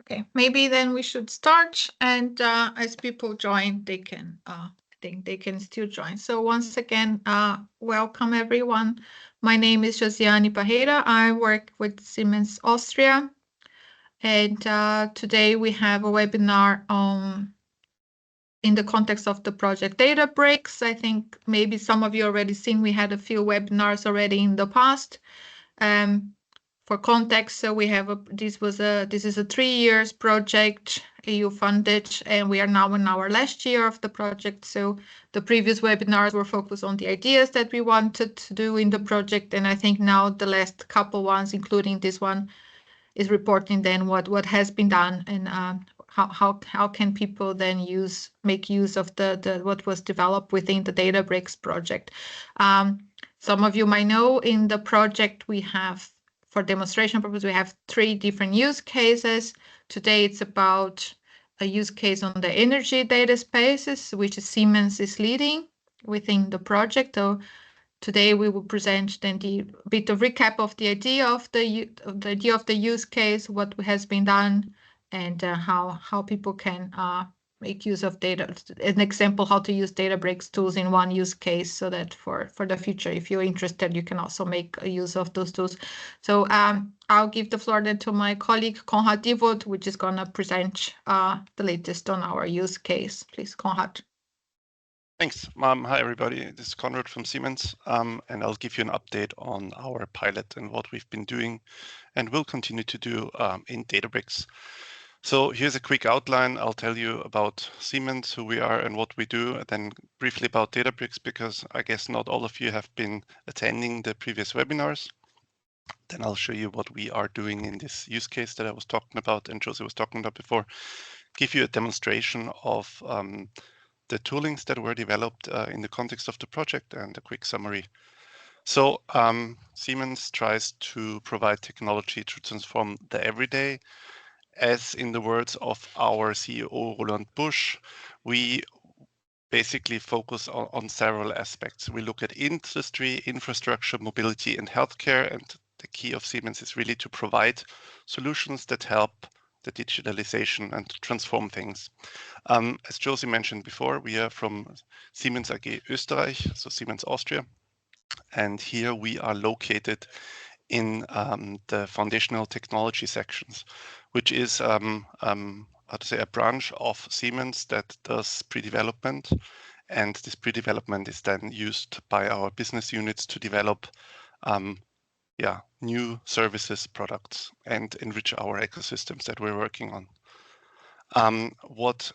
Okay, maybe then we should start, and as people join, they can, I think they can still join. So once again, welcome everyone. My name is Josiane Barreira. I work with Siemens Austria, and today we have a webinar in the context of the project DataBri-X. I think maybe some of you already seen, we had a few webinars already in the past. For context, so we have this is a 3 years project, EU funded, and we are now in our last year of the project. So the previous webinars were focused on the ideas that we wanted to do in the project, and I think now the last couple ones, including this one, is reporting then what has been done and how can people then make use of the what was developed within the DataBri-X project. Some of you might know in the project we have, for demonstration purpose, we have 3 different use cases. Today it's about a use case on the energy data spaces, which Siemens is leading within the project. So today we will present then the bit of recap of the idea of the use case, what has been done, and how people can make use of data. An example how to use DataBri-X tools in one use case, so that for the future, if you're interested, you can also make use of those tools. So I'll give the floor then to my colleague Konrad Diewald, which is going to present the latest on our use case. Please, Konrad. Thanks. Hi, everybody. This is Konrad from Siemens, and I'll give you an update on our pilot and what we've been doing and will continue to do in DataBri-X. So here's a quick outline. I'll tell you about Siemens, who we are and what we do, and then briefly about DataBri-X, because I guess not all of you have been attending the previous webinars. Then I'll show you what we are doing in this use case that I was talking about and Josie was talking about before, give you a demonstration of the toolings that were developed in the context of the project and a quick summary. So Siemens tries to provide technology to transform the everyday. As in the words of our CEO, Roland Busch, we basically focus on several aspects. We look at industry, infrastructure, mobility, and healthcare. And the key of Siemens is really to provide solutions that help the digitalization and transform things. As Josie mentioned before, we are from Siemens AG Österreich, so Siemens Austria. And here we are located in the foundational technology sections, which is how to say, a branch of Siemens that does pre-development. And this pre-development is then used by our business units to develop new services, products, and enrich our ecosystems that we're working on. What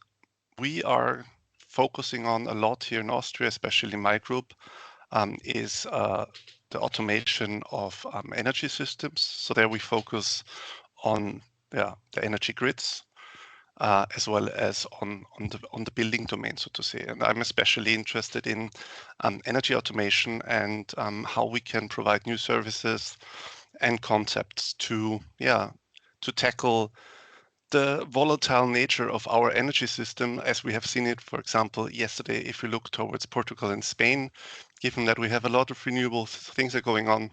we are focusing on a lot here in Austria, especially my group, is the automation of energy systems. So there we focus on the energy grids, as well as on the building domain, so to say. And I'm especially interested in energy automation and how we can provide new services and concepts to tackle the volatile nature of our energy system, as we have seen it, for example, yesterday, if we look towards Portugal and Spain, given that we have a lot of renewable things are going on.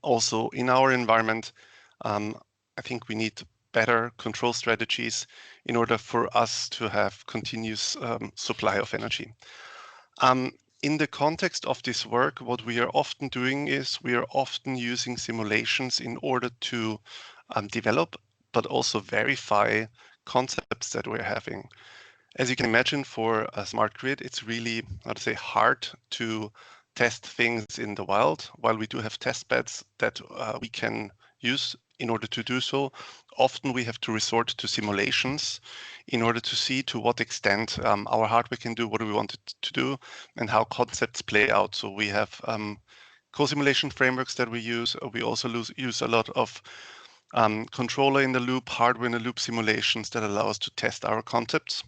Also in our environment, I think we need better control strategies in order for us to have continuous supply of energy. In the context of this work, what we are often doing is we are often using simulations in order to develop, but also verify concepts that we're having. As you can imagine, for a smart grid, it's really, how to say, hard to test things in the wild. While we do have test beds that we can use in order to do so, often we have to resort to simulations in order to see to what extent our hardware can do what we want it to do and how concepts play out. So we have co-simulation frameworks that we use. We also use a lot of controller in the loop, hardware in the loop simulations that allow us to test our concepts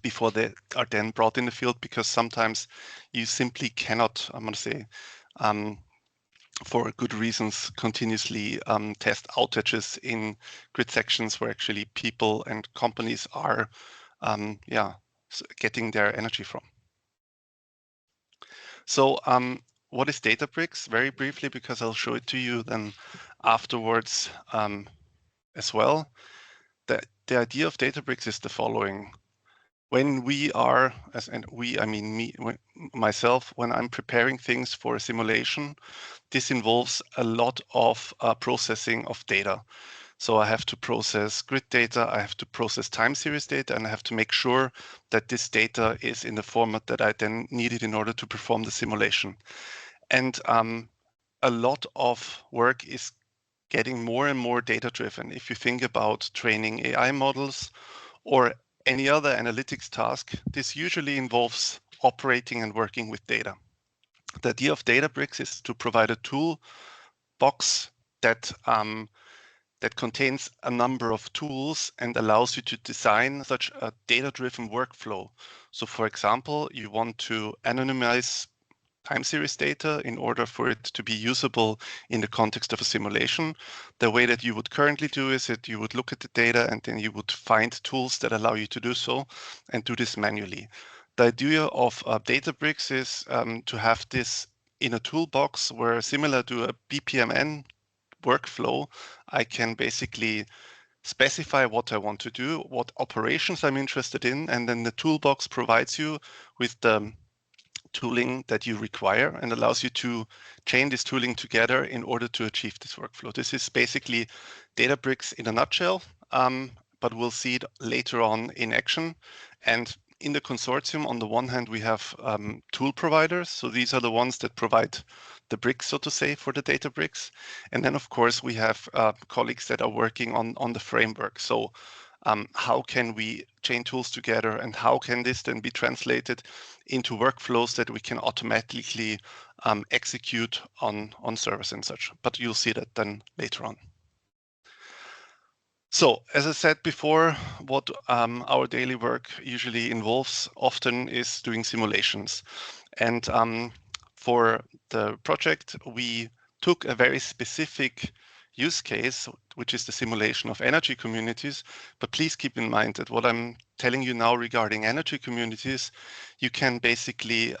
before they are then brought in the field, because sometimes you simply cannot, I'm going to say, for good reasons, continuously test outages in grid sections where actually people and companies are getting their energy from. So what is DataBri-X? Very briefly, because I'll show it to you then afterwards as well. The idea of DataBri-X is the following. When we are, and we, I mean me, myself, when I'm preparing things for a simulation, this involves a lot of processing of data. So I have to process grid data, I have to process time series data, and I have to make sure that this data is in the format that I then needed in order to perform the simulation. And a lot of work is getting more and more data-driven. If you think about training AI models or any other analytics task, this usually involves operating and working with data. The idea of DataBri-X is to provide a toolbox that that contains a number of tools and allows you to design such a data-driven workflow. So for example, you want to anonymize time series data in order for it to be usable in the context of a simulation. The way that you would currently do is that you would look at the data and then you would find tools that allow you to do so and do this manually. The idea of DataBri-X is to have this in a toolbox where, similar to a BPMN workflow, I can basically specify what I want to do, what operations I'm interested in, and then the toolbox provides you with the tooling that you require and allows you to chain this tooling together in order to achieve this workflow. This is basically DataBri-X in a nutshell, but we'll see it later on in action. And in the consortium, on the one hand, we have tool providers. So these are the ones that provide the bricks, so to say, for the DataBri-X. And then, of course, we have colleagues that are working on the framework. So how can we chain tools together, and how can this then be translated into workflows that we can automatically execute on servers and such. But you'll see that then later on. So, as I said before, what our daily work usually involves often is doing simulations. And for the project, we took a very specific use case, which is the simulation of energy communities. But please keep in mind that what I'm telling you now regarding energy communities, you can basically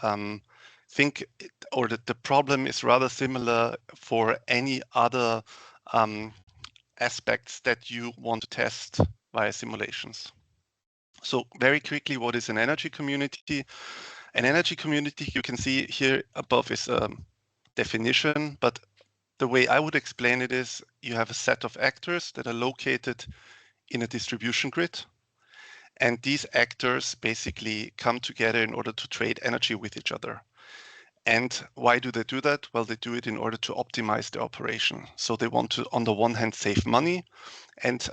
think, or that the problem is rather similar for any other aspects that you want to test via simulations. So very quickly, what is an energy community? An energy community, you can see here above is a definition, but the way I would explain it is you have a set of actors that are located in a distribution grid. And these actors basically come together in order to trade energy with each other. And why do they do that? Well, they do it in order to optimize the operation. So they want to, on the one hand, save money, and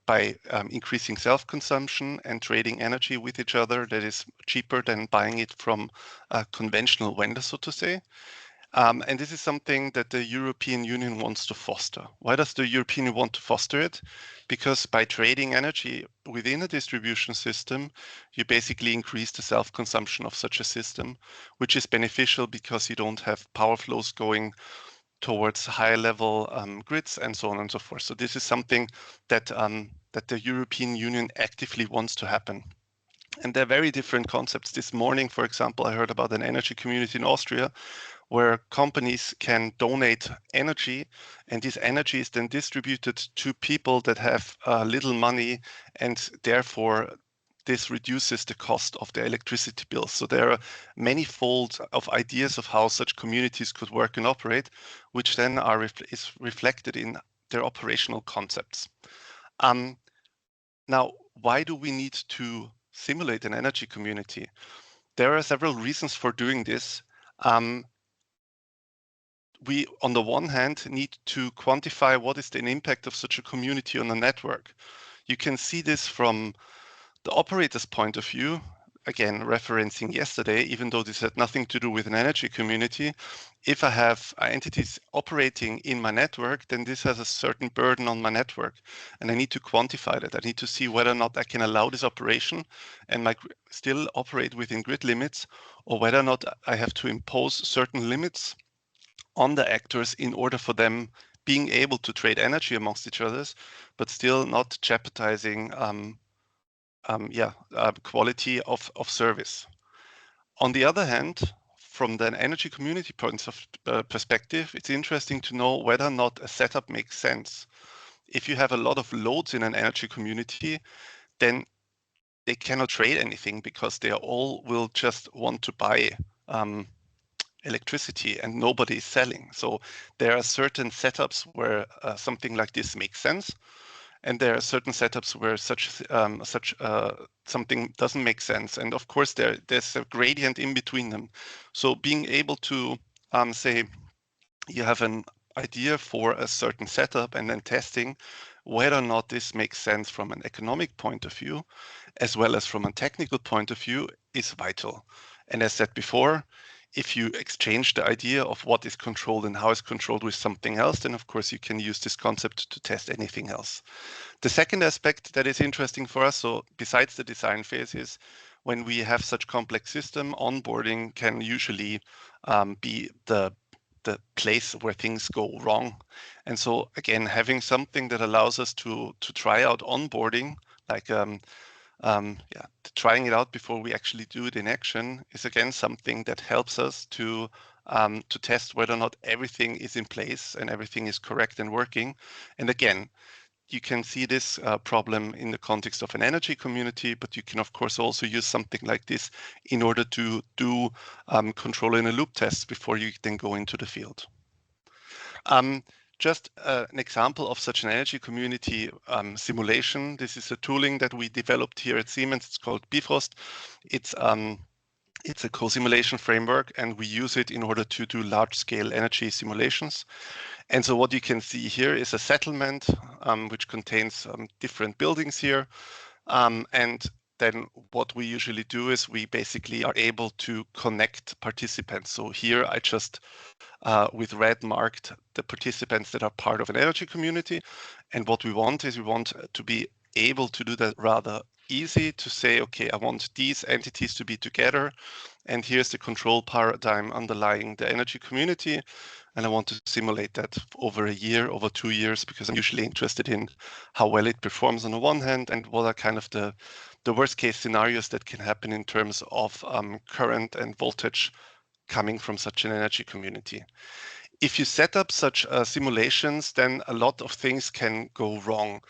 by increasing self-consumption and trading energy with each other that is cheaper than buying it from a conventional vendor, so to say. And this is something that the European Union wants to foster. Why does the European Union want to foster it? Because by trading energy within a distribution system, you basically increase the self-consumption of such a system, which is beneficial because you don't have power flows going towards higher level grids and so on and so forth. So this is something that, that the European Union actively wants to happen. And they're very different concepts. This morning, for example, I heard about an energy community in Austria where companies can donate energy, and this energy is then distributed to people that have little money, and therefore this reduces the cost of the electricity bill. So there are many folds of ideas of how such communities could work and operate, which then is reflected in their operational concepts. Now, why do we need to simulate an energy community? There are several reasons for doing this. We, on the one hand, need to quantify what is the impact of such a community on a network. You can see this from the operator's point of view, again, referencing yesterday, even though this had nothing to do with an energy community. If I have entities operating in my network, then this has a certain burden on my network, and I need to quantify that. I need to see whether or not I can allow this operation and still operate within grid limits, or whether or not I have to impose certain limits on the actors in order for them being able to trade energy amongst each other, but still not jeopardizing quality of service. On the other hand, from the energy community points of perspective, it's interesting to know whether or not a setup makes sense. if you have a lot of loads in an energy community, then they cannot trade anything because they all will just want to buy electricity and nobody is selling. So there are certain setups where something like this makes sense, and there are certain setups where something doesn't make sense. And of course, there's a gradient in between them. So being able to say you have an idea for a certain setup and then testing whether or not this makes sense from an economic point of view, as well as from a technical point of view, is vital. And as said before, if you exchange the idea of what is controlled and how it's controlled with something else, then of course you can use this concept to test anything else. The second aspect that is interesting for us, so besides the design phase, is when we have such complex system, onboarding can usually be the place where things go wrong. And so again, having something that allows us to try out onboarding, like trying it out before we actually do it in action, is again something that helps us to test whether or not everything is in place and everything is correct and working. And again, you can see this problem in the context of an energy community, but you can of course also use something like this in order to do control in a loop tests before you then go into the field. Just an example of such an energy community simulation. This is a tooling that we developed here at Siemens. It's called Bifrost. It's a co-simulation framework, and we use it in order to do large-scale energy simulations. And so what you can see here is a settlement which contains different buildings here. And then what we usually do is we basically are able to connect participants. So here I just with red marked the participants that are part of an energy community. And what we want is we want to be able to do that rather easy, to say, okay, I want these entities to be together, and here's the control paradigm underlying the energy community, and I want to simulate that over a year, over 2 years, because I'm usually interested in how well it performs on the one hand, and what are kind of the worst case scenarios that can happen in terms of current and voltage coming from such an energy community. If you set up such simulations, then a lot of things can go wrong.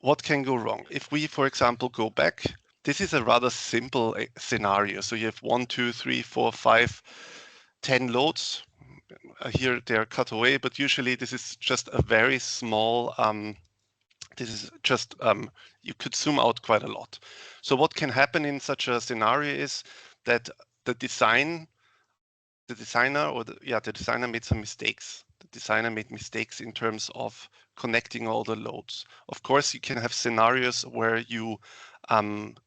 What can go wrong? If we, for example, go back, this is a rather simple scenario. So you have 1, 2, 3, 4, 5, 10 loads. Here they are cut away, but usually this is just a very small, this is just, you could zoom out quite a lot. So what can happen in such a scenario is that the designer made some mistakes. The designer made mistakes in terms of connecting all the loads. Of course, you can have scenarios where you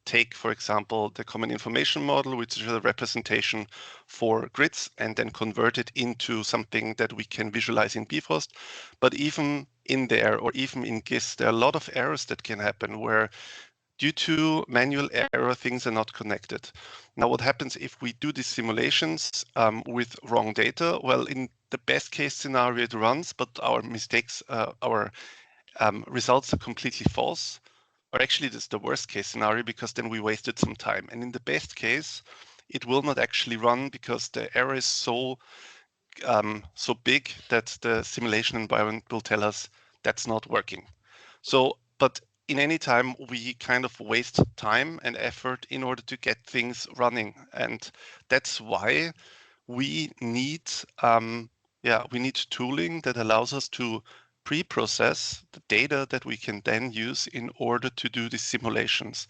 take, for example, the common information model, which is a representation for grids, and then convert it into something that we can visualize in Bifrost. But even in there, or even in GIS, there are a lot of errors that can happen where due to manual error, things are not connected. Now, what happens if we do these simulations with wrong data? Well, in the best case scenario, it runs, but our mistakes, our results are completely false. Or actually, this is the worst case scenario, because then we wasted some time. And in the best case, it will not actually run because the error is so big that the simulation environment will tell us that's not working. So, but in any time, we kind of waste time and effort in order to get things running. And that's why we need, we need tooling that allows us to pre-process the data that we can then use in order to do these simulations.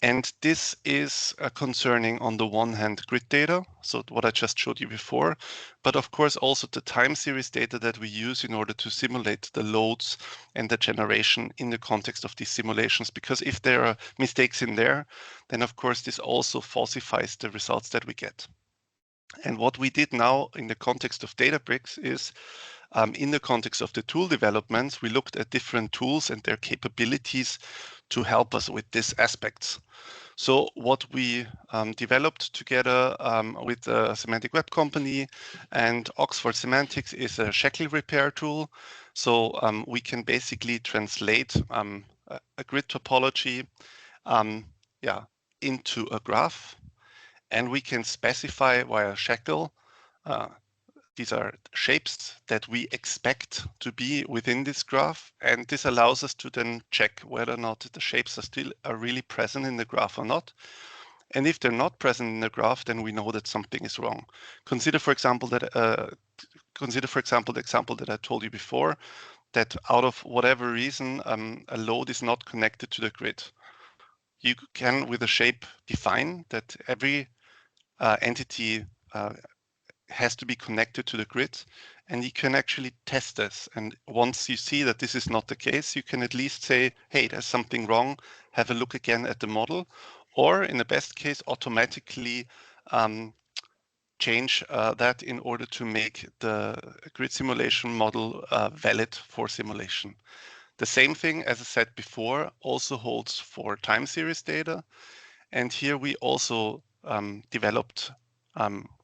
And this is concerning, on the one hand, grid data, so what I just showed you before, but of course also the time series data that we use in order to simulate the loads and the generation in the context of these simulations. Because if there are mistakes in there, then of course this also falsifies the results that we get. And what we did now in the context of DataBri-X is, in the context of the tool developments, we looked at different tools and their capabilities to help us with these aspects. So what we developed together with the Semantic Web Company and Oxford Semantics is a Shackle repair tool. So we can basically translate a grid topology into a graph, and we can specify via Shackle these are shapes that we expect to be within this graph, and this allows us to then check whether or not the shapes are really present in the graph or not. And if they're not present in the graph, then we know that something is wrong. Consider, for example, the example that I told you before, that out of whatever reason, a load is not connected to the grid. You can, with a shape, define that every entity has to be connected to the grid, and you can actually test this. And once you see that this is not the case, you can at least say, hey, there's something wrong, have a look again at the model, or in the best case, automatically change that in order to make the grid simulation model valid for simulation. The same thing, as I said before, also holds for time series data. And here we also developed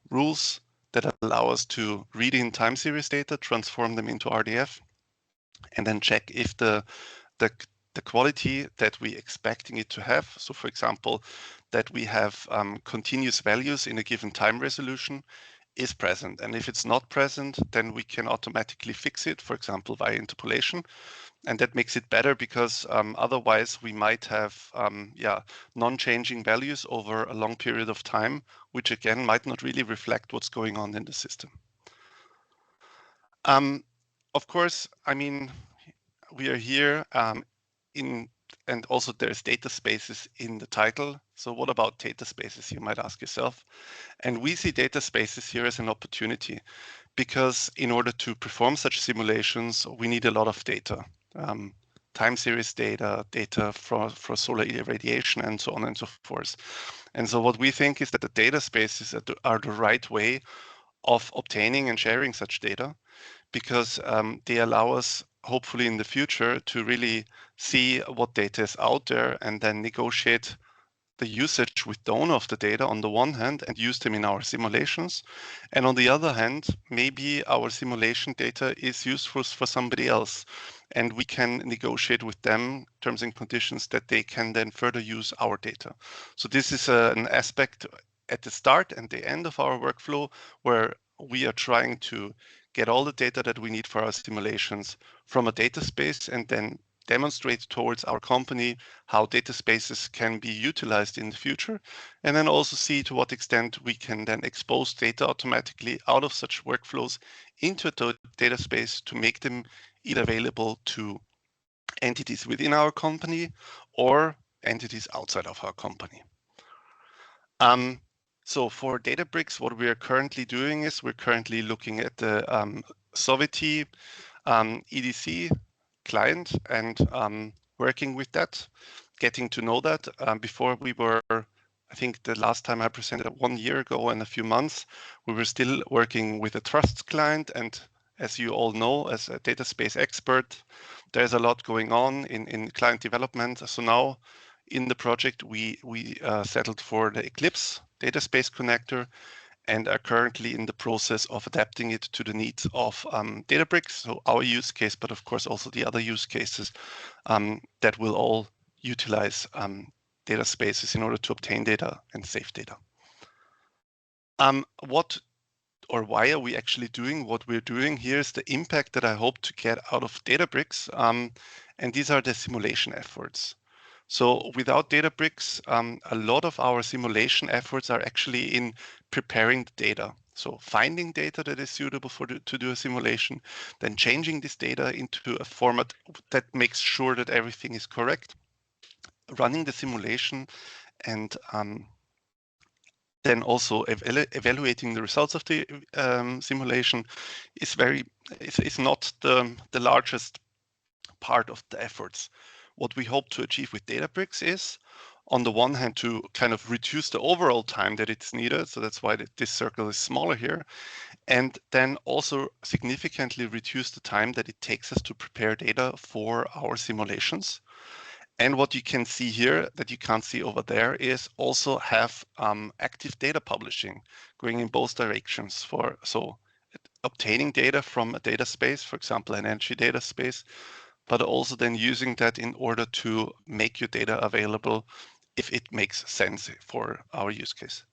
rules that allow us to read in time series data, transform them into RDF, and then check if the quality that we expecting it to have. So for example, that we have continuous values in a given time resolution is present. And if it's not present, then we can automatically fix it, for example, via interpolation. And that makes it better because otherwise we might have non-changing values over a long period of time, which again might not really reflect what's going on in the system. Of course, I mean, we are here and also there's data spaces in the title. So what about data spaces, you might ask yourself. And we see data spaces here as an opportunity because in order to perform such simulations, we need a lot of data. Time series data for solar irradiation, and so on and so forth. And so what we think is that the data spaces are the right way of obtaining and sharing such data, because they allow us, hopefully in the future, to really see what data is out there and then negotiate the usage with the owner of the data on the one hand and use them in our simulations. And on the other hand, maybe our simulation data is useful for somebody else and we can negotiate with them terms and conditions that they can then further use our data. So this is an aspect at the start and the end of our workflow where we are trying to get all the data that we need for our simulations from a data space and then demonstrate towards our company how data spaces can be utilized in the future, and then also see to what extent we can then expose data automatically out of such workflows into a data space to make them either available to entities within our company or entities outside of our company. So for DataBri-X, what we are currently doing is we're currently looking at the Soveti EDC client and working with that, getting to know that. Before we were, I think the last time I presented 1 year ago and a few months, we were still working with a trust client. And as you all know, as a data space expert, there's a lot going on in client development. So now in the project, we settled for the Eclipse data space connector and are currently in the process of adapting it to the needs of DataBri-X, so our use case, but of course also the other use cases that will all utilize data spaces in order to obtain data and save data. What or why are we actually doing what we're doing? Here's the impact that I hope to get out of DataBri-X, and these are the simulation efforts. So without DataBri-X, a lot of our simulation efforts are actually in preparing the data. So finding data that is suitable to do a simulation, then changing this data into a format that makes sure that everything is correct, running the simulation, and then also evaluating the results of the simulation is not the largest part of the efforts. What we hope to achieve with DataBri-X is, on the one hand, to kind of reduce the overall time that it's needed. So that's why this circle is smaller here. And then also significantly reduce the time that it takes us to prepare data for our simulations. And what you can see here that you can't see over there is also have active data publishing going in both directions. So obtaining data from a data space, for example, an energy data space, but also then using that in order to make your data available if it makes sense for our use case.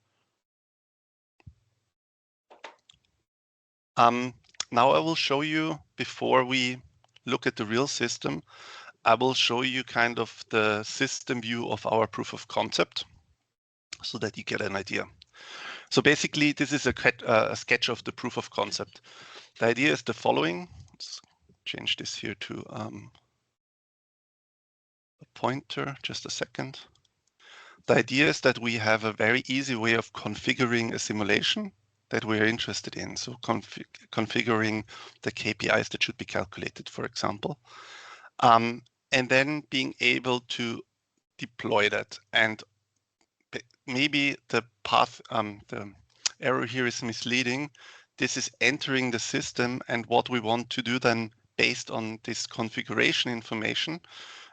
Now I will show you, before we look at the real system, I will show you kind of the system view of our proof of concept so that you get an idea. So basically, this is a sketch of the proof of concept. The idea is the following. Let's change this here to a pointer, just a second. The idea is that we have a very easy way of configuring a simulation that we are interested in. So configuring the KPIs that should be calculated, for example, and then being able to deploy that. And maybe the path, the arrow here is misleading. This is entering the system, and what we want to do then based on this configuration information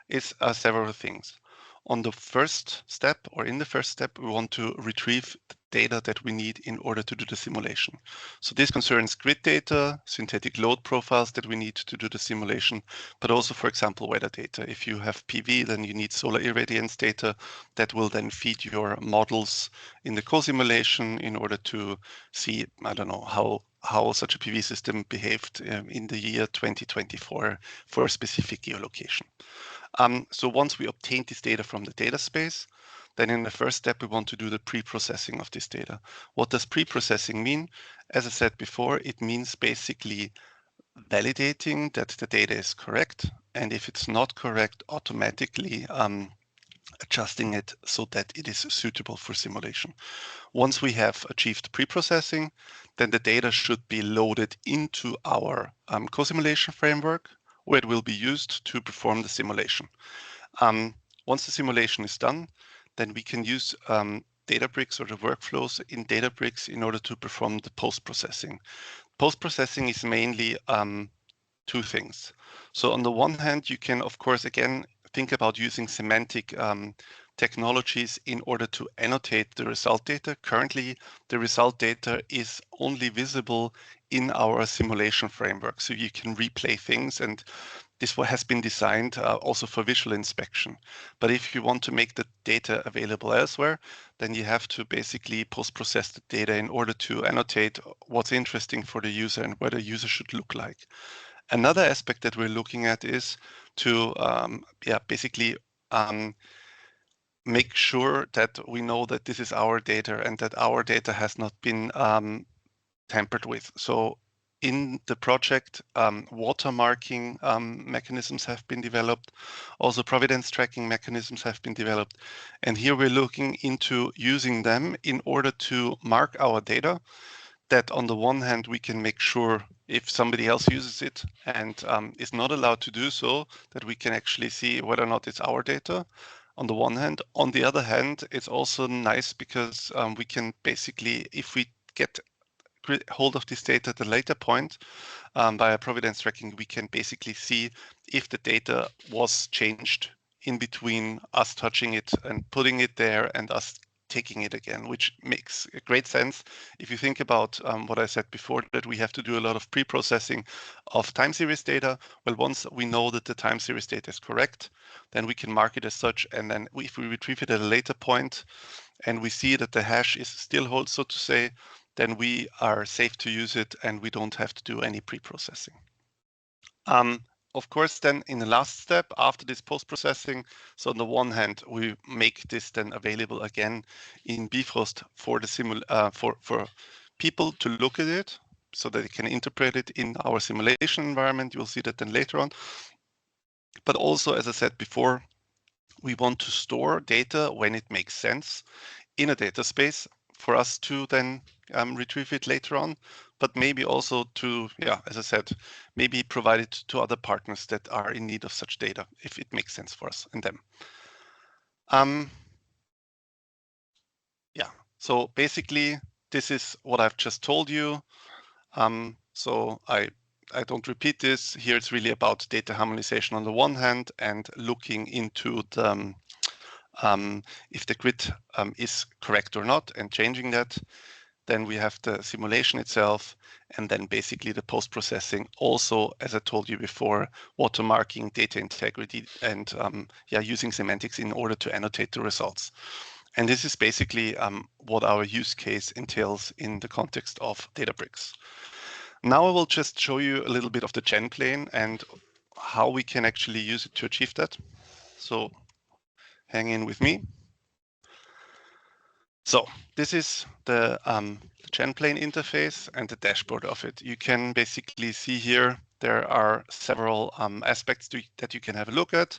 is several things. On the first step, or in the first step, we want to retrieve the data that we need in order to do the simulation. So this concerns grid data, synthetic load profiles that we need to do the simulation, but also, for example, weather data. If you have PV, then you need solar irradiance data that will then feed your models in the co-simulation in order to see, I don't know, how such a PV system behaved in the year 2024 for a specific geolocation. So once we obtain this data from the data space, then in the first step, we want to do the pre-processing of this data. What does pre-processing mean? As I said before, it means basically validating that the data is correct. And if it's not correct, automatically adjusting it so that it is suitable for simulation. Once we have achieved pre-processing, then the data should be loaded into our co-simulation framework, where it will be used to perform the simulation. Once the simulation is done, then we can use DataBri-X or the workflows in DataBri-X in order to perform the post-processing. Post-processing is mainly two things. So on the one hand, you can, of course, again, think about using semantic technologies in order to annotate the result data. Currently, the result data is only visible in our simulation framework. So you can replay things, and this has been designed also for visual inspection. But if you want to make the data available elsewhere, then you have to basically post-process the data in order to annotate what's interesting for the user and what the user should look like. Another aspect that we're looking at is to basically make sure that we know that this is our data and that our data has not been tampered with. So in the project, watermarking mechanisms have been developed. Also, provenance tracking mechanisms have been developed. And here we're looking into using them in order to mark our data, that on the one hand, we can make sure if somebody else uses it and is not allowed to do so, that we can actually see whether or not it's our data. On the one hand. On the other hand, it's also nice because we can basically, if we get hold of this data at a later point via provenance tracking, we can basically see if the data was changed in between us touching it and putting it there and us taking it again, which makes great sense. If you think about what I said before, that we have to do a lot of pre-processing of time series data. Well, once we know that the time series data is correct, then we can mark it as such. And then if we retrieve it at a later point and we see that the hash is still hold, so to say, then we are safe to use it and we don't have to do any pre-processing. Of course, then in the last step after this post-processing, so on the one hand, we make this then available again in Bifrost for the for people to look at it so that they can interpret it in our simulation environment. You'll see that then later on. But also, as I said before, we want to store data when it makes sense in a data space for us to then retrieve it later on, but maybe also to, as I said, maybe provide it to other partners that are in need of such data if it makes sense for us and them. So basically, this is what I've just told you. So I don't repeat this. Here it's really about data harmonization on the one hand and looking into the if the grid is correct or not and changing that. Then we have the simulation itself, and then basically the post-processing. Also, as I told you before, watermarking, data integrity, and using semantics in order to annotate the results. And this is basically what our use case entails in the context of DataBri-X. Now I will just show you a little bit of the JenPlane and how we can actually use it to achieve that. So hang in with me. So this is the JenPlane interface and the dashboard of it. You can basically see here there are several aspects that you can have a look at.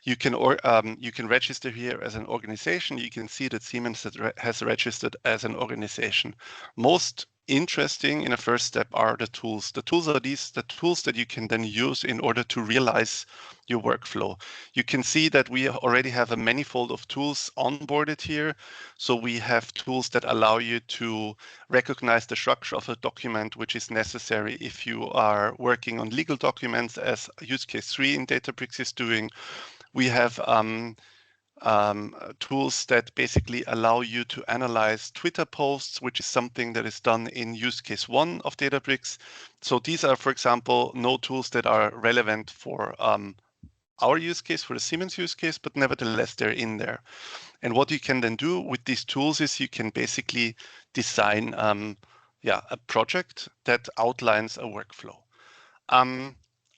You can register here as an organization. You can see that Siemens has registered as an organization. Most interesting in a first step are the tools. The tools are the tools that you can then use in order to realize your workflow. You can see that we already have a manifold of tools onboarded here. So we have tools that allow you to recognize the structure of a document, which is necessary if you are working on legal documents, as use case 3 in DataBri-X is doing. We have tools that basically allow you to analyze Twitter posts, which is something that is done in use case 1 of DataBri-X. So these are, for example, no tools that are relevant for our use case, for the Siemens use case, but nevertheless, they're in there. And what you can then do with these tools is you can basically design a project that outlines a workflow.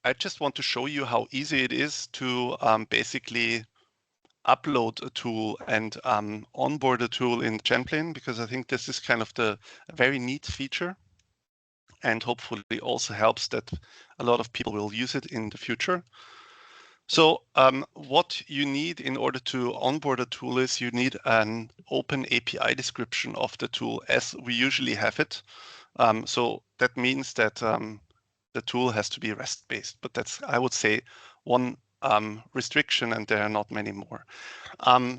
I just want to show you how easy it is to basically upload a tool and onboard a tool in JenPlane, because I think this is kind of a very neat feature and hopefully also helps that a lot of people will use it in the future. So what you need in order to onboard a tool is you need an open API description of the tool as we usually have it. So that means that the tool has to be REST-based, but that's, I would say, one restriction, and there are not many more.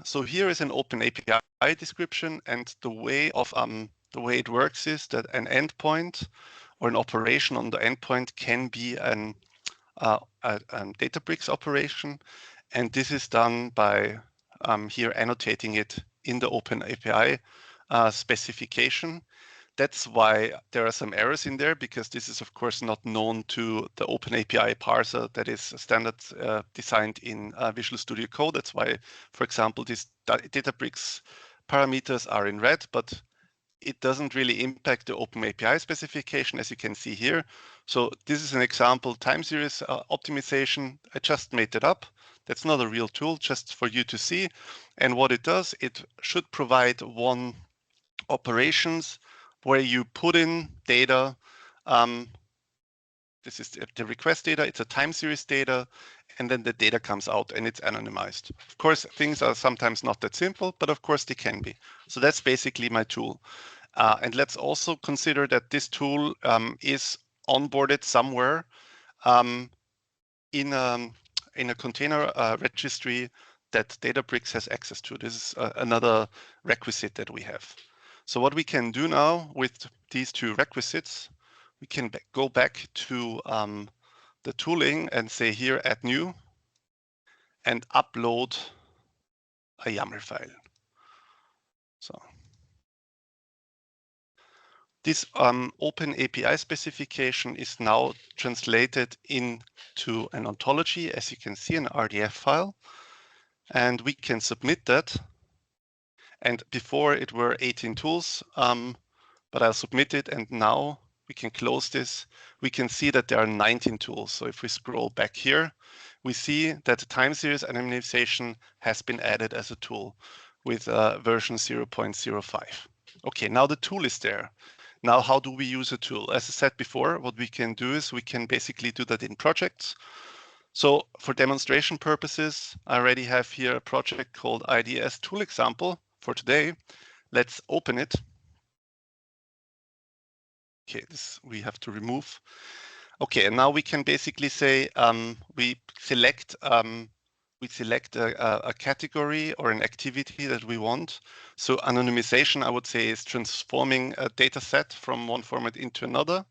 So here is an open API description, and the way it works is that an endpoint or an operation on the endpoint can be a DataBri-X operation, and this is done by here annotating it in the open API specification. That's why there are some errors in there, because this is, of course, not known to the Open API parser that is standard designed in Visual Studio Code. That's why, for example, these DataBri-X parameters are in red, but it doesn't really impact the Open API specification, as you can see here. So this is an example time series optimization. I just made it up. That's not a real tool, just for you to see. And what it does, it should provide one operations where you put in data. This is the request data, it's a time series data, and then the data comes out and it's anonymized. Of course, things are sometimes not that simple, but of course they can be. So that's basically my tool. And let's also consider that this tool is onboarded somewhere in a container registry that DataBri-X has access to. This is another requisite that we have. So what we can do now with these two requisites, we can go back to the tooling and say here, add new, and upload a YAML file. So this open API specification is now translated into an ontology, as you can see, an RDF file, and we can submit that. And before it were 18 tools, but I'll submit it, and now we can close this. We can see that there are 19 tools. So if we scroll back here, we see that the time series anonymization has been added as a tool with version 0.05. Okay, now the tool is there. Now, how do we use a tool? As I said before, what we can do is we can basically do that in projects. So for demonstration purposes, I already have here a project called IDS tool example for today. Let's open it. Okay, this we have to remove. Okay, and now we can basically say we select a category or an activity that we want. So anonymization, I would say, is transforming a data set from one format into another.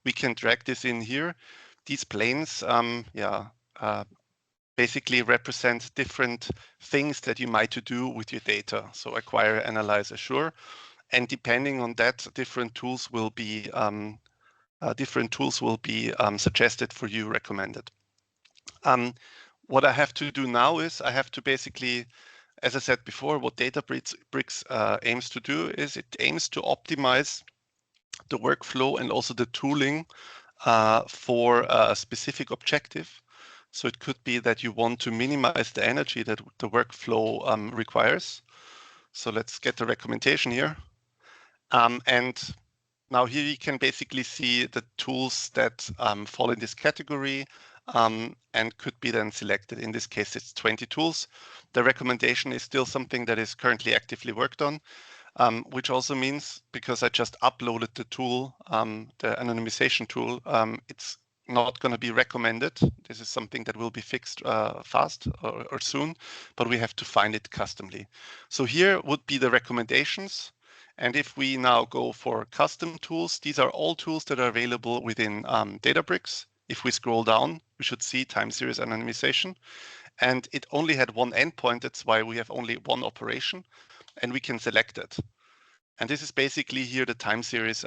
We can drag this in here. These planes, basically represent different things that you might do with your data. So acquire, analyze, assure. And depending on that, different tools will be suggested for you, recommended. What I have to do now is I have to basically, as I said before, what DataBri-X aims to do is it aims to optimize the workflow and also the tooling for a specific objective. So it could be that you want to minimize the energy that the workflow requires. So let's get the recommendation here. And now here you can basically see the tools that fall in this category and could be then selected. In this case, it's 20 tools. The recommendation is still something that is currently actively worked on, which also means, because I just uploaded the tool, the anonymization tool, it's not going to be recommended. This is something that will be fixed fast or soon, but we have to find it customly. So here would be the recommendations. And if we now go for custom tools, these are all tools that are available within DataBri-X. If we scroll down, we should see time series anonymization. And it only had one endpoint. That's why we have only one operation, and we can select it. And this is basically here the time series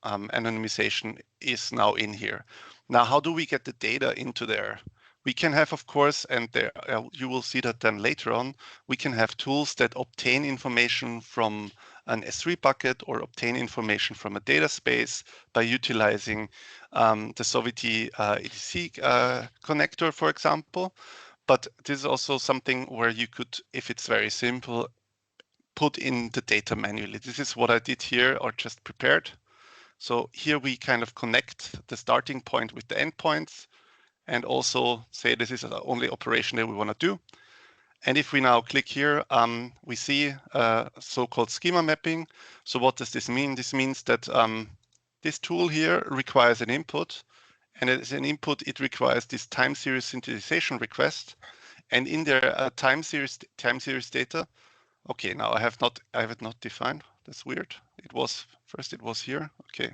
anonymization is now in here. Now, how do we get the data into there? We can have, of course, and there you will see that then later on, we can have tools that obtain information from an S3 bucket or obtain information from a data space by utilizing the Sovity EDC connector, for example. But this is also something where you could, if it's very simple, put in the data manually. This is what I did here or just prepared. So here we kind of connect the starting point with the endpoints and also say this is the only operation that we want to do. And if we now click here, we see so-called schema mapping. So what does this mean? This means that this tool here requires an input, and as an input, it requires this time series synthesization request. And in their time series data, okay, now I have it not defined. That's weird. It was first. It was here. Okay.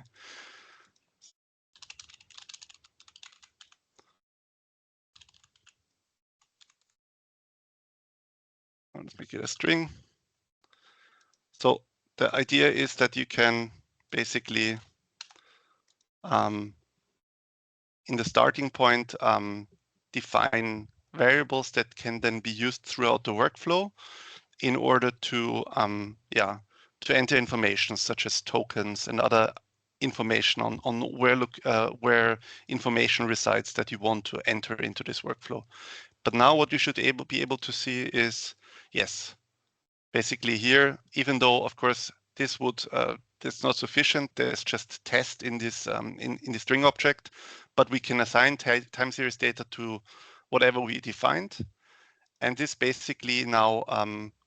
Let's make it a string. So the idea is that you can basically, in the starting point, define variables that can then be used throughout the workflow in order to, to enter information such as tokens and other information on where information resides that you want to enter into this workflow. But now what you should be able to see is, yes, basically here, even though of course this would that's not sufficient, there's just test in this in the string object, but we can assign time series data to whatever we defined, and this basically now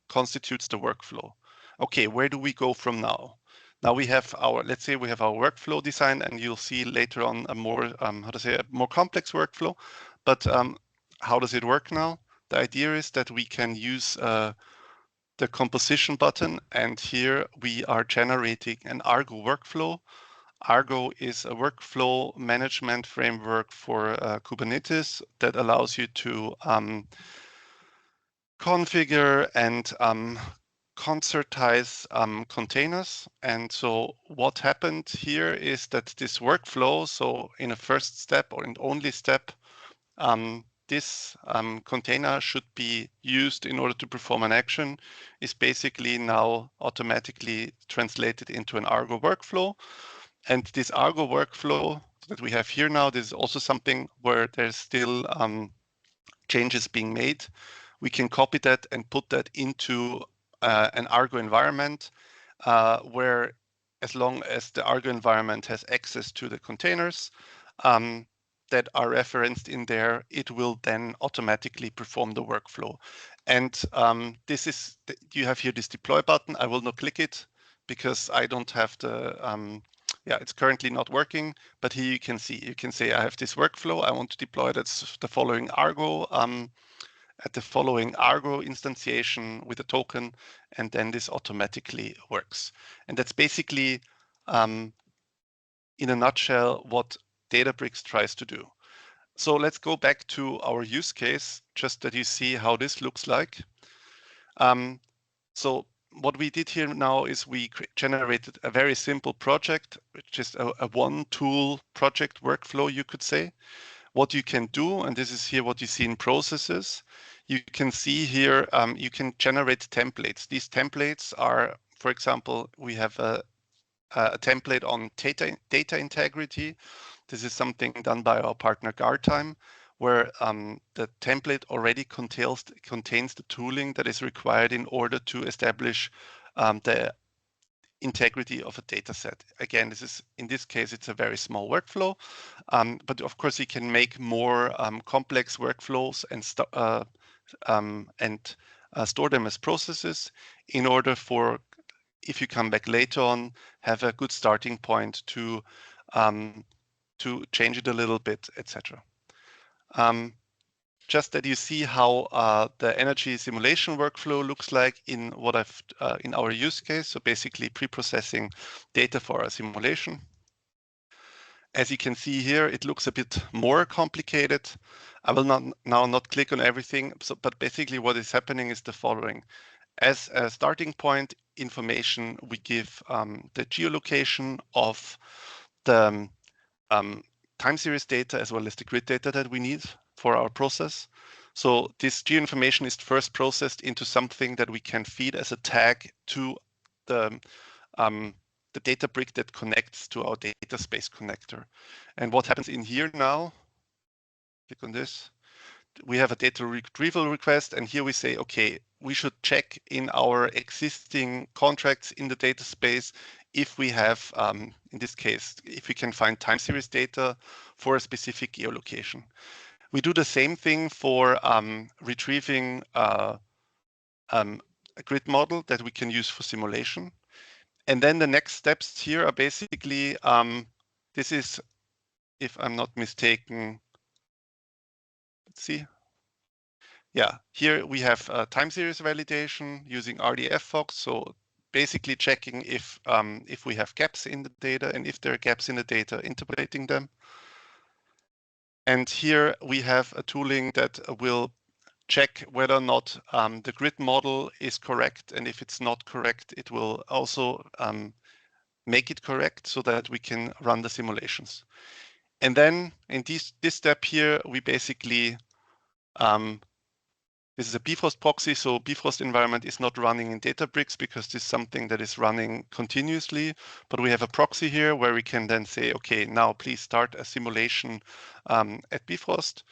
constitutes the workflow. Okay, where do we go from now? Now we have our, let's say we have our workflow design, and you'll see later on a more a more complex workflow. But how does it work now? The idea is that we can use the composition button, and here we are generating an Argo workflow. Argo is a workflow management framework for Kubernetes that allows you to configure and concertize containers. And so what happened here is that this workflow, so in a first step or in the only step, this container should be used in order to perform an action, is basically now automatically translated into an Argo workflow. And this Argo workflow that we have here now, this is also something where there's still changes being made. We can copy that and put that into an Argo environment where, as long as the Argo environment has access to the containers that are referenced in there, it will then automatically perform the workflow. And this is, you have here this deploy button. I will not click it because I don't have the, it's currently not working, but here you can see, you can say I have this workflow, I want to deploy that's the following Argo, at the following Argo instantiation with a token, and then this automatically works. And that's basically, in a nutshell, what DataBri-X tries to do. So let's go back to our use case, just that you see how this looks like. So what we did here now is we generated a very simple project, which is a one tool project workflow, you could say. What you can do, and this is here what you see in processes, you can see here, you can generate templates. These templates are, for example, we have a a template on data integrity. This is something done by our partner GuardTime, where the template already contains the tooling that is required in order to establish the integrity of a data set. Again, in this case, it's a very small workflow, but of course you can make more complex workflows and store them as processes in order for, if you come back later on, have a good starting point to change it a little bit, etc. Just that you see how the energy simulation workflow looks like in in our use case. So basically pre-processing data for a simulation. As you can see here, it looks a bit more complicated. I will not click on everything, but basically what is happening is the following. As a starting point information, we give the geolocation of the time series data as well as the grid data that we need for our process. So this geo information is first processed into something that we can feed as a tag to the data brick that connects to our data space connector. And what happens in here now, click on this, we have a data retrieval request, and here we say, okay, we should check in our existing contracts in the data space if we have, in this case, if we can find time series data for a specific geolocation. We do the same thing for retrieving a grid model that we can use for simulation. And then the next steps here are basically, this is, if I'm not mistaken, let's see. Yeah, here we have time series validation using RDF-Fox. So basically checking if we have gaps in the data, and if there are gaps in the data, interpreting them. And here we have a tooling that will check whether or not the grid model is correct. And if it's not correct, it will also make it correct so that we can run the simulations. And then in this step here, we basically, this is a Bifrost proxy, so Bifrost environment is not running in DataBri-X because this is something that is running continuously, but we have a proxy here where we can then say, okay, now please start a simulation at Bifrost.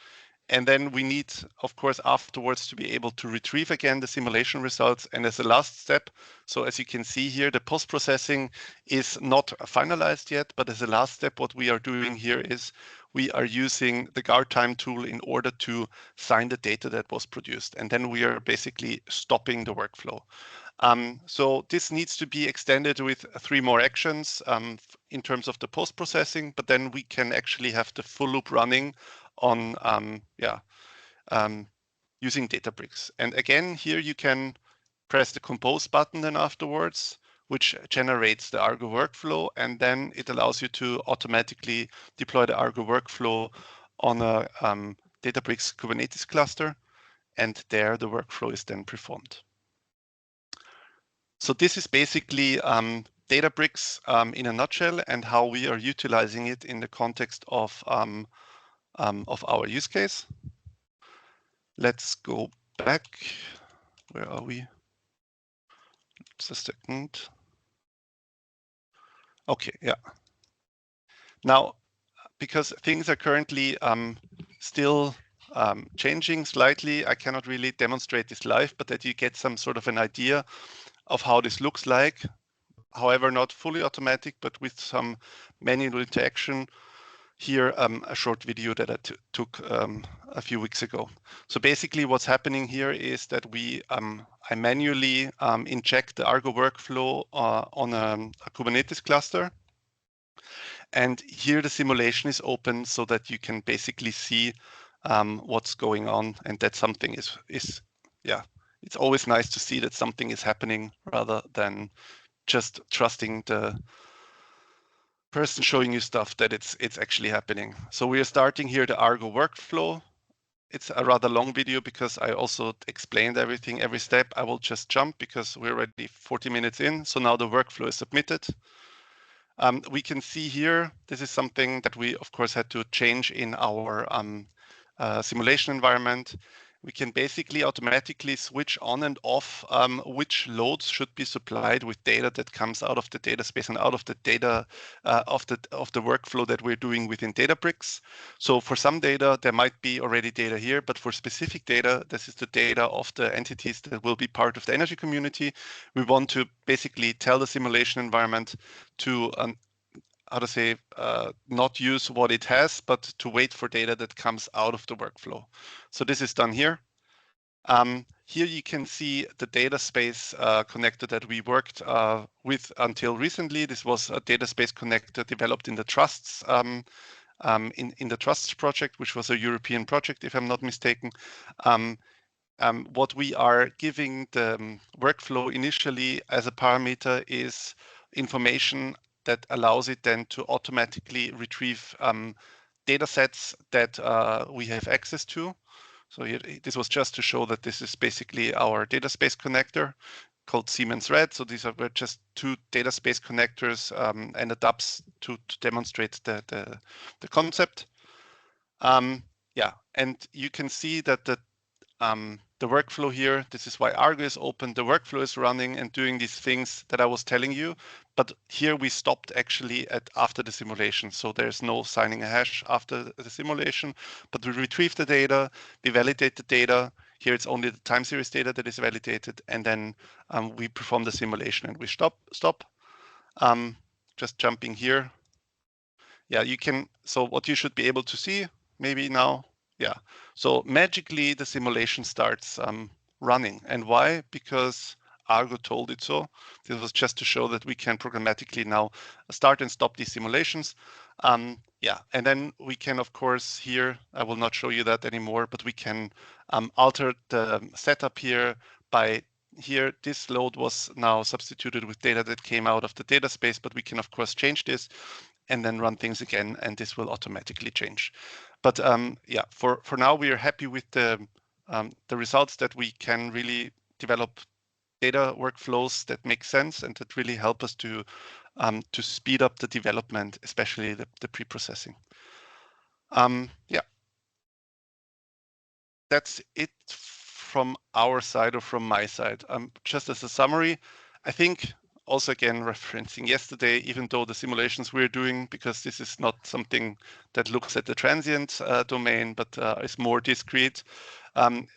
And then we need, of course, afterwards to be able to retrieve again the simulation results. And as a last step, so as you can see here, the post-processing is not finalized yet, but as a last step, what we are doing here is we are using the GuardTime tool in order to sign the data that was produced. And then we are basically stopping the workflow. So this needs to be extended with 3 more actions in terms of the post-processing, but then we can actually have the full loop running on using DataBri-X. And again, here you can press the compose button then afterwards, which generates the Argo workflow, and then it allows you to automatically deploy the Argo workflow on a DataBri-X Kubernetes cluster, and there the workflow is then performed. So this is basically DataBri-X in a nutshell, and how we are utilizing it in the context of our use case. Let's go back. Where are we? Just a second. Okay, yeah. Now, because things are currently still changing slightly, I cannot really demonstrate this live, but that you get some sort of an idea of how this looks like. However, not fully automatic, but with some manual interaction. Here, a short video that I took a few weeks ago. So basically what's happening here is that I manually inject the Argo workflow on a Kubernetes cluster. And here the simulation is open so that you can basically see what's going on. And that something is, it's always nice to see that something is happening rather than just trusting the person showing you stuff that it's actually happening. So we are starting here the Argo workflow. It's a rather long video because I also explained everything, every step. I will just jump because we're already 40 minutes in. So now the workflow is submitted. We can see here, this is something that we of course had to change in our simulation environment. we can basically automatically switch on and off which loads should be supplied with data that comes out of the data space and out of the data of the workflow that we're doing within DataBri-X. So for some data, there might be already data here, but for specific data, this is the data of the entities that will be part of the energy community. We want to basically tell the simulation environment to not use what it has, but to wait for data that comes out of the workflow. So this is done here. Here you can see the data space connector that we worked with until recently. This was a data space connector developed in the trusts in the trusts project, which was a European project, if I'm not mistaken. What we are giving the workflow initially as a parameter is information that allows it then to automatically retrieve data sets that we have access to. So here, this was just to show that this is basically our data space connector called Siemens Red. So these were just two data space connectors and a DAPS to demonstrate the concept. Yeah, and you can see that the workflow here, this is why Argo is open, the workflow is running and doing these things that I was telling you, but here we stopped actually after the simulation. So there's no signing a hash after the simulation, but we retrieve the data, we validate the data. Here it's only the time series data that is validated, and then we perform the simulation and we stop. Just jumping here. Yeah, you can, so what you should be able to see maybe now, yeah. So magically the simulation starts running. And why? Because Argo told it so. This was just to show that we can programmatically now start and stop these simulations. Yeah, and then we can, of course, here, I will not show you that anymore, but we can alter the setup here by here. This load was now substituted with data that came out of the data space, but we can, of course, change this and then run things again, and this will automatically change. But yeah, for now, we are happy with the results that we can really develop data workflows that make sense and that really help us to speed up the development, especially the pre-processing. Yeah, that's it from our side or from my side. Just as a summary, I think also again referencing yesterday, even though the simulations we're doing, because this is not something that looks at the transient domain, but is more discrete.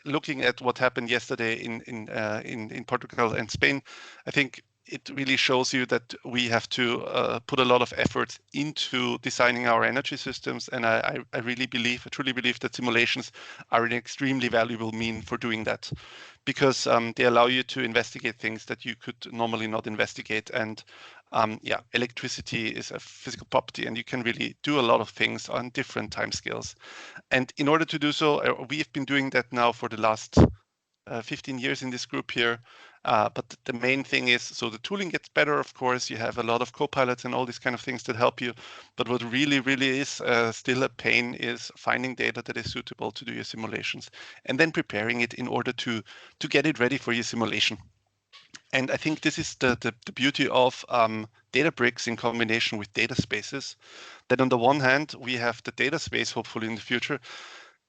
Looking at what happened yesterday in Portugal and Spain, I think it really shows you that we have to put a lot of effort into designing our energy systems. And I really believe, I truly believe that simulations are an extremely valuable means for doing that, because they allow you to investigate things that you could normally not investigate. And yeah, electricity is a physical property, and you can really do a lot of things on different timescales. And in order to do so, we've been doing that now for the last 15 years in this group here. But the main thing is, so the tooling gets better, of course, you have a lot of co-pilots and all these kind of things that help you. But what really is still a pain is finding data that is suitable to do your simulations and then preparing it in order to get it ready for your simulation. And I think this is the beauty of DataBri-X in combination with data spaces, that on the one hand, we have the data space, hopefully in the future,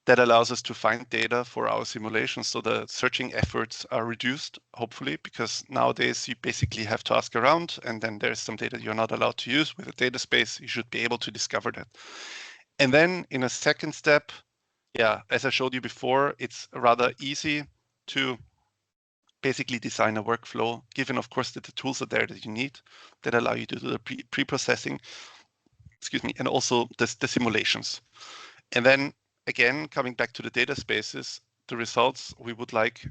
that allows us to find data for our simulations. So the searching efforts are reduced, hopefully, because nowadays you basically have to ask around, and then there's some data you're not allowed to use. With a data space, you should be able to discover that. And then in a second step, yeah, as I showed you before, it's rather easy to basically design a workflow, given, of course, that the tools are there that you need that allow you to do the pre-processing, excuse me, and also the simulations. And then again, coming back to the data spaces, the results we would like,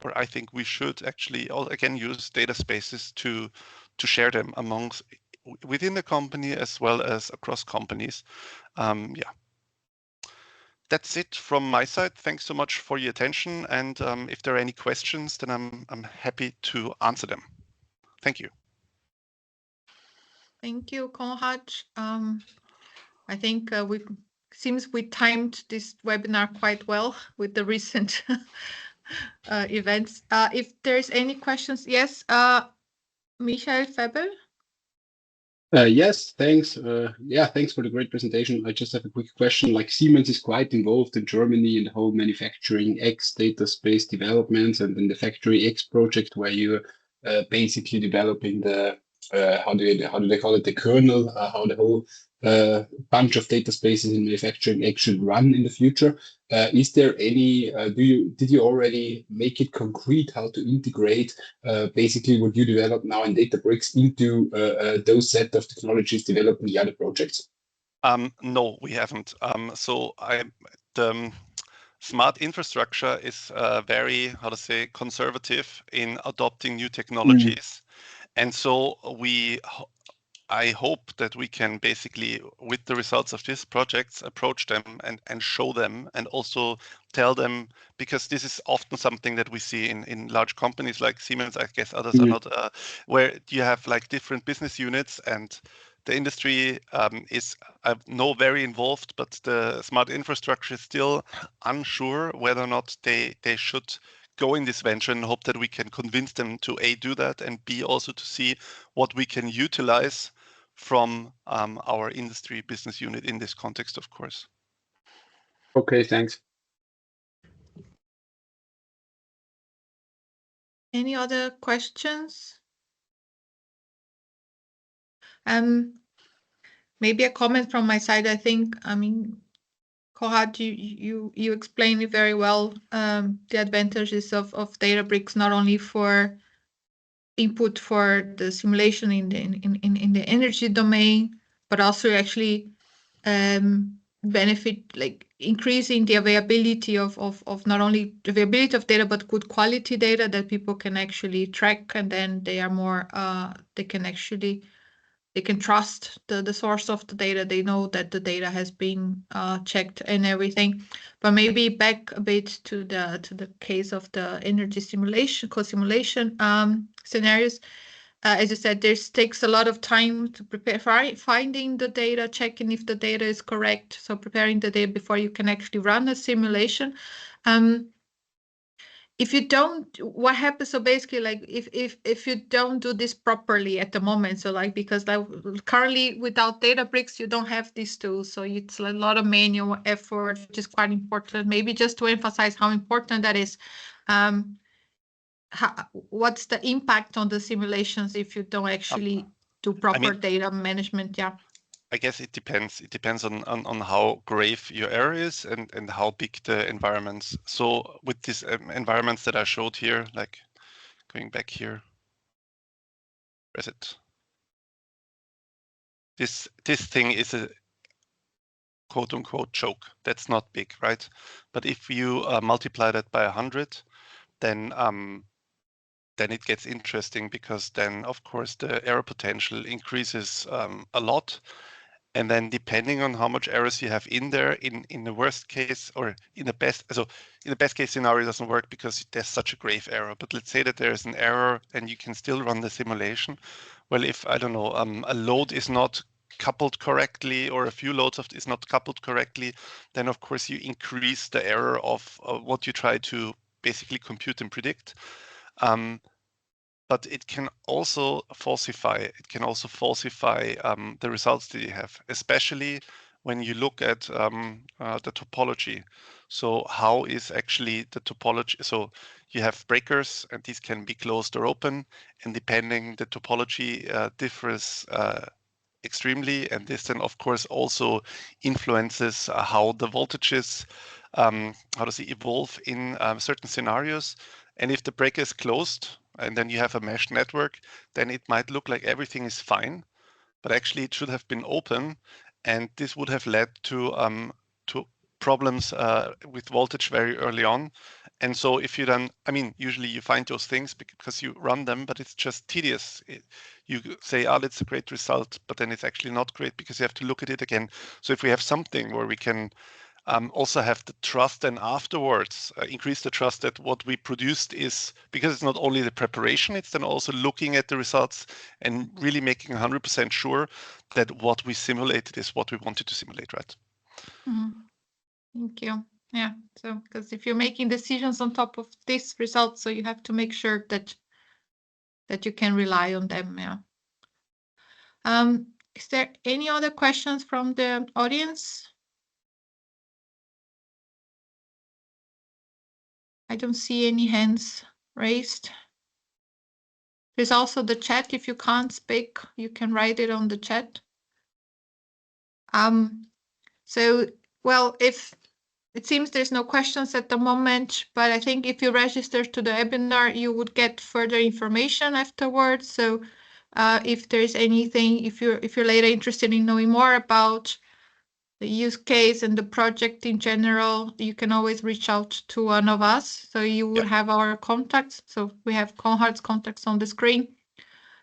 or I think we should actually again use data spaces to share them amongst within the company as well as across companies. Yeah, that's it from my side. Thanks so much for your attention. And if there are any questions, then I'm happy to answer them. Thank you. Thank you, Konrad. I think seems we timed this webinar quite well with the recent events. If there's any questions, yes, Michael Febel. Yes, thanks. Yeah, thanks for the great presentation. I just have a quick question. Like Siemens is quite involved in Germany in the whole manufacturing X data space developments and in the Factory X project where you basically developing the how do they call it, the kernel, how the whole bunch of data spaces in manufacturing X should run in the future. Is there any did you already make it concrete how to integrate basically what you develop now in DataBri-X into those set of technologies developed in the other projects? No, we haven't. The smart infrastructure is very, how to say, conservative in adopting new technologies. And so I hope that we can basically, with the results of these projects, approach them and show them and also tell them, because this is often something that we see in large companies like Siemens, I guess others are not, where you have like different business units and the industry is, I know, very involved, but the smart infrastructure is still unsure whether or not they should go in this venture, and hope that we can convince them to A, do that, and B, also to see what we can utilize from our industry business unit in this context, of course. Okay, thanks. Any other questions? Maybe a comment from my side. I think, I mean, Konrad, you explained it very well. The advantages of DataBri-X, not only for input for the simulation in the energy domain, but also actually benefit, like increasing the availability of not only the availability of data, but good quality data that people can actually track, and then they are more they can trust the source of the data. They know that the data has been checked and everything. But maybe back a bit to the case of the energy simulation, co-simulation scenarios. As you said, this takes a lot of time to prepare, finding the data, checking if the data is correct. So preparing the data before you can actually run a simulation. If you don't, what happens? So basically, like if you don't do this properly at the moment, so like, because currently without DataBri-X, you don't have these tools, so it's a lot of manual effort, which is quite important. Maybe just to emphasize how important that is. What's the impact on the simulations if you don't actually do proper data management? Yeah. I guess it depends. It depends on how grave your error is and how big the environments. So with these environments that I showed here, like going back here, where is it? This thing is a quote unquote joke. That's not big, right? But if you multiply that by 100, then it gets interesting, because then of course the error potential increases a lot. And then depending on how much errors you have in there, in the worst case, or in the best case scenario, it doesn't work because there's such a grave error. But let's say that there is an error and you can still run the simulation. Well, if, I don't know, a load is not coupled correctly, or a few loads is not coupled correctly, then of course you increase the error of what you try to basically compute and predict. But it can also falsify. It can also falsify the results that you have, especially when you look at the topology. So how is actually the topology? So you have breakers, and these can be closed or open, and depending, the topology differs extremely, and this then of course also influences how the voltages how does it evolve in certain scenarios. And if the breaker is closed and then you have a mesh network, then it might look like everything is fine, but actually it should have been open, and this would have led to problems with voltage very early on. And so if you then, I mean, usually you find those things because you run them, but it's just tedious. You say, oh, that's a great result, but then it's actually not great because you have to look at it again. So if we have something where we can also have the trust, and afterwards increase the trust that what we produced is, because it's not only the preparation, it's then also looking at the results and really making 100% sure that what we simulated is what we wanted to simulate, right? Mm-hmm. Thank you. Yeah, so because if you're making decisions on top of these results, so you have to make sure that you can rely on them. Yeah. Is there any other questions from the audience? I don't see any hands raised. There's also the chat. If you can't speak, you can write it on the chat. So, well, if it seems there's no questions at the moment, but I think if you register to the webinar, you would get further information afterwards. So if there's anything, if you're later interested in knowing more about the use case and the project in general, you can always reach out to one of us. So you would have our contacts. So we have Konrad's contacts on the screen.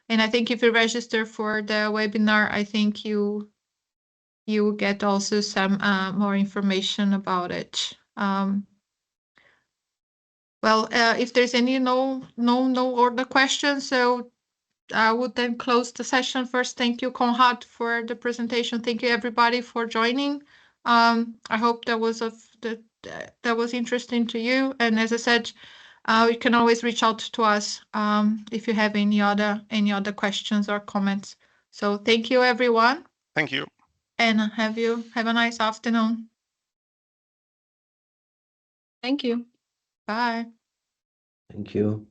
And I think if you register for the webinar, I think you will get also some more information about it. Well, if there's any no other questions, so I would then close the session. First, thank you, Konrad, for the presentation. Thank you, everybody, for joining. I hope that was interesting to you. And as I said, you can always reach out to us if you have any other questions or comments. So thank you, everyone. Thank you. And have a nice afternoon. Thank you. Bye. Thank you.